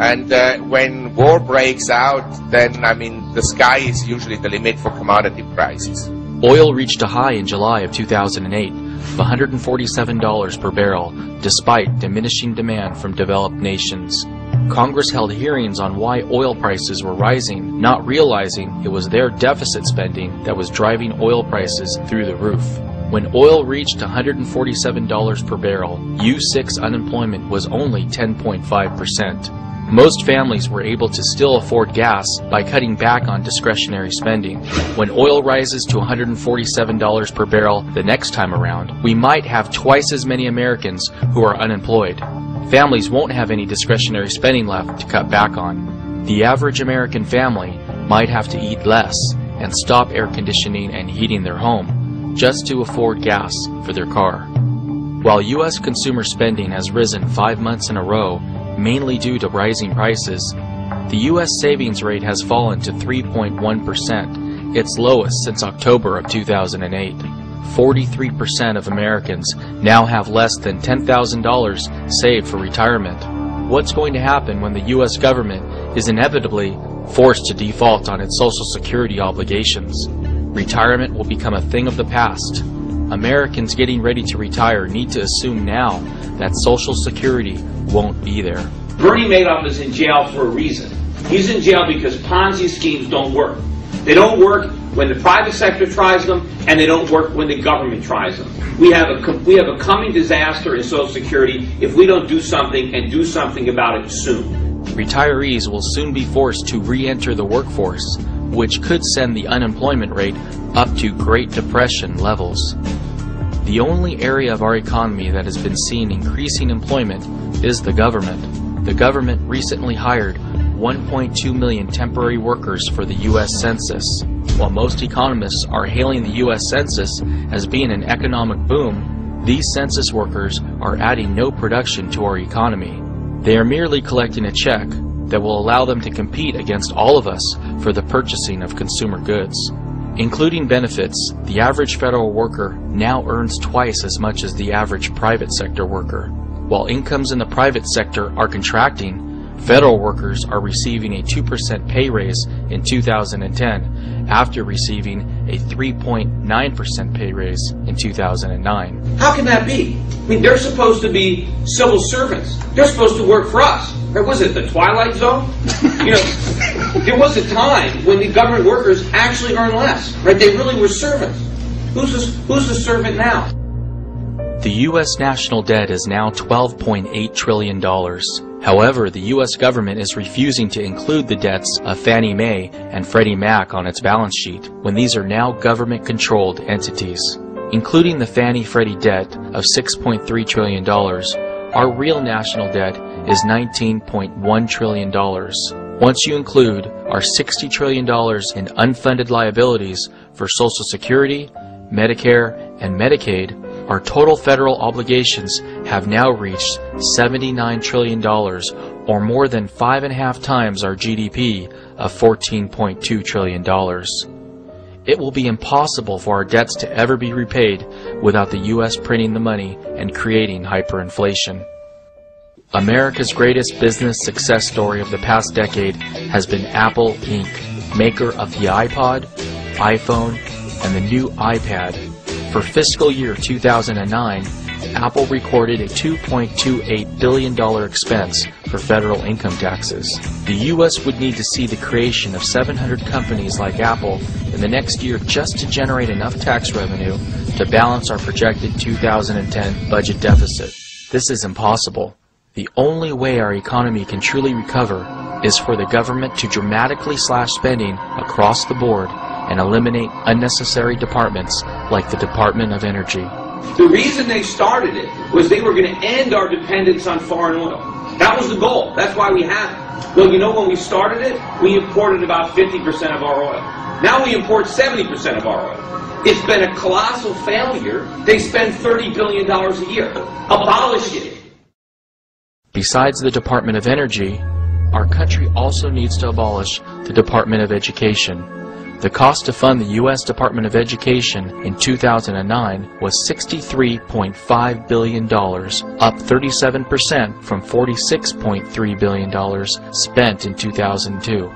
And when war breaks out, then, I mean, the sky is usually the limit for commodity prices. Oil reached a high in July of 2008 of $147 per barrel, despite diminishing demand from developed nations. Congress held hearings on why oil prices were rising, not realizing it was their deficit spending that was driving oil prices through the roof. When oil reached $147 per barrel, U6 unemployment was only 10.5%. Most families were able to still afford gas by cutting back on discretionary spending. When oil rises to $147 per barrel the next time around, we might have twice as many Americans who are unemployed. Families won't have any discretionary spending left to cut back on. The average American family might have to eat less and stop air conditioning and heating their home just to afford gas for their car. While U.S. consumer spending has risen 5 months in a row, mainly due to rising prices, the U.S. savings rate has fallen to 3.1%, its lowest since October of 2008. 43% of Americans now have less than $10,000 saved for retirement. What's going to happen when the U.S. government is inevitably forced to default on its Social Security obligations? Retirement will become a thing of the past. Americans getting ready to retire need to assume now that Social Security won't be there. Bernie Madoff is in jail for a reason. He's in jail because Ponzi schemes don't work. They don't work when the private sector tries them, and they don't work when the government tries them. We have a coming disaster in Social Security if we don't do something, and do something about it soon. Retirees will soon be forced to re-enter the workforce, which could send the unemployment rate up to Great Depression levels. The only area of our economy that has been seeing increasing employment is the government. The government recently hired 1.2 million temporary workers for the U.S. Census. While most economists are hailing the U.S. Census as being an economic boom, these census workers are adding no production to our economy. They are merely collecting a check that will allow them to compete against all of us for the purchasing of consumer goods. Including benefits, the average federal worker now earns twice as much as the average private sector worker. While incomes in the private sector are contracting, federal workers are receiving a 2% pay raise in 2010 after receiving a 3.9% pay raise in 2009. How can that be? I mean, they're supposed to be civil servants. They're supposed to work for us. Or was it the Twilight Zone? You know, there was a time when the government workers actually earned less, right? They really were servants. Who's the servant now? The U.S. national debt is now $12.8 trillion. However, the U.S. government is refusing to include the debts of Fannie Mae and Freddie Mac on its balance sheet when these are now government-controlled entities. Including the Fannie-Freddie debt of $6.3 trillion, our real national debt is $19.1 trillion. Once you include our $60 trillion in unfunded liabilities for Social Security, Medicare, and Medicaid, our total federal obligations have now reached $79 trillion, or more than 5.5 times our GDP of $14.2 trillion. It will be impossible for our debts to ever be repaid without the U.S. printing the money and creating hyperinflation. America's greatest business success story of the past decade has been Apple Inc., maker of the iPod, iPhone, and the new iPad. For fiscal year 2009, Apple recorded a $2.28 billion expense for federal income taxes. The U.S. would need to see the creation of 700 companies like Apple in the next year just to generate enough tax revenue to balance our projected 2010 budget deficit. This is impossible. The only way our economy can truly recover is for the government to dramatically slash spending across the board and eliminate unnecessary departments like the Department of Energy. The reason they started it was they were going to end our dependence on foreign oil. That was the goal. That's why we have it. Well, you know, when we started it, we imported about 50% of our oil. Now we import 70% of our oil. It's been a colossal failure. They spend $30 billion a year. Abolish it. Besides the Department of Energy, our country also needs to abolish the Department of Education. The cost to fund the U.S. Department of Education in 2009 was $63.5 billion, up 37% from $46.3 billion spent in 2002.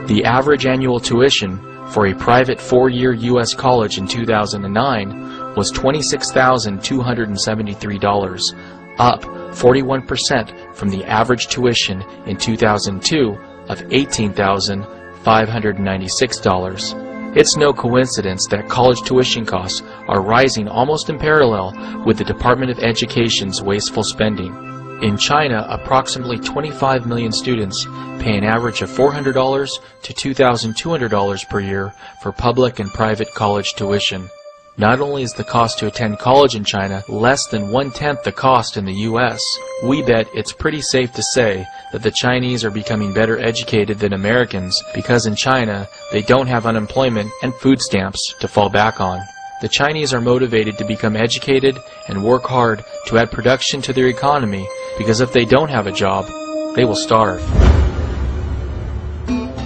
The average annual tuition for a private four-year U.S. college in 2009 was $26,273, up 41% from the average tuition in 2002 of $18,596. It's no coincidence that college tuition costs are rising almost in parallel with the Department of Education's wasteful spending. In China, approximately 25 million students pay an average of $400 to $2,200 per year for public and private college tuition. Not only is the cost to attend college in China less than 1/10 the cost in the U.S., we bet it's pretty safe to say that the Chinese are becoming better educated than Americans because in China they don't have unemployment and food stamps to fall back on. The Chinese are motivated to become educated and work hard to add production to their economy because if they don't have a job, they will starve.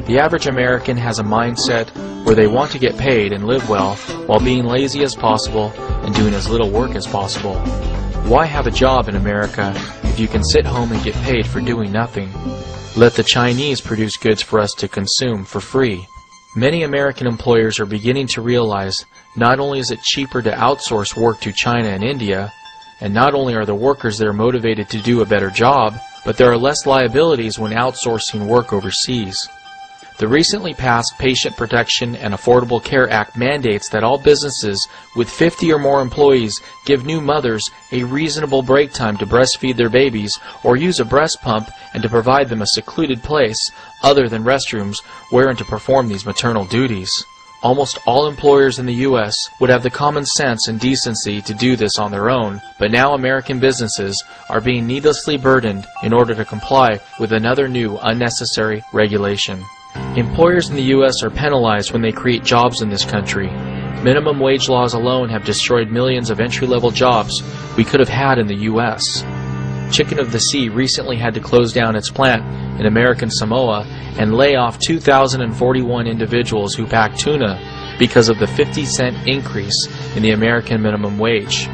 The average American has a mindset where they want to get paid and live well while being lazy as possible and doing as little work as possible. Why have a job in America if you can sit home and get paid for doing nothing? Let the Chinese produce goods for us to consume for free. Many American employers are beginning to realize not only is it cheaper to outsource work to China and India, and not only are the workers there motivated to do a better job, but there are less liabilities when outsourcing work overseas. The recently passed Patient Protection and Affordable Care Act mandates that all businesses with 50 or more employees give new mothers a reasonable break time to breastfeed their babies or use a breast pump and to provide them a secluded place other than restrooms wherein to perform these maternal duties. Almost all employers in the U.S. would have the common sense and decency to do this on their own, but now American businesses are being needlessly burdened in order to comply with another new unnecessary regulation. Employers in the U.S. are penalized when they create jobs in this country. Minimum wage laws alone have destroyed millions of entry-level jobs we could have had in the U.S. Chicken of the Sea recently had to close down its plant in American Samoa and lay off 2,041 individuals who pack tuna because of the 50-cent increase in the American minimum wage.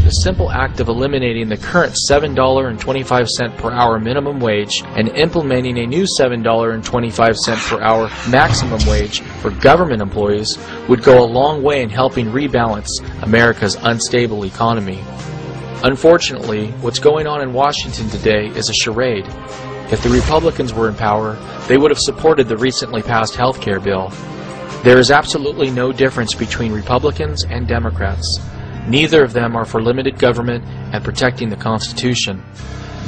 The simple act of eliminating the current $7.25 per hour minimum wage and implementing a new $7.25 per hour maximum wage for government employees would go a long way in helping rebalance America's unstable economy. Unfortunately, what's going on in Washington today is a charade. If the Republicans were in power, they would have supported the recently passed health care bill. There is absolutely no difference between Republicans and Democrats. Neither of them are for limited government and protecting the Constitution.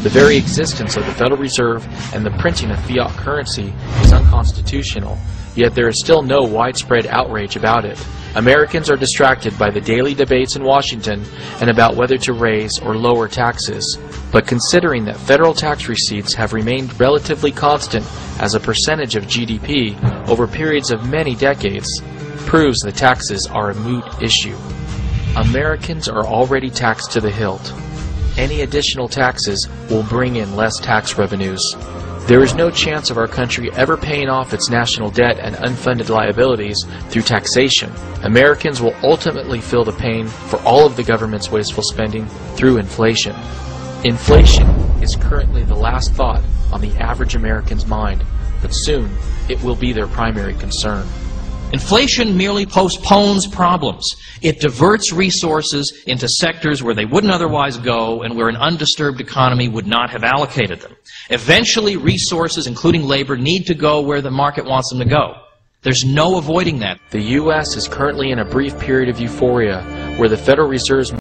The very existence of the Federal Reserve and the printing of fiat currency is unconstitutional, yet there is still no widespread outrage about it. Americans are distracted by the daily debates in Washington and about whether to raise or lower taxes. But considering that federal tax receipts have remained relatively constant as a percentage of GDP over periods of many decades, proves that taxes are a moot issue. Americans are already taxed to the hilt. Any additional taxes will bring in less tax revenues. There is no chance of our country ever paying off its national debt and unfunded liabilities through taxation. Americans will ultimately feel the pain for all of the government's wasteful spending through inflation. Inflation is currently the last thought on the average American's mind, but soon it will be their primary concern. Inflation merely postpones problems. It diverts resources into sectors where they wouldn't otherwise go and where an undisturbed economy would not have allocated them. Eventually, resources, including labor, need to go where the market wants them to go. There's no avoiding that. The U.S. is currently in a brief period of euphoria where the Federal Reserve's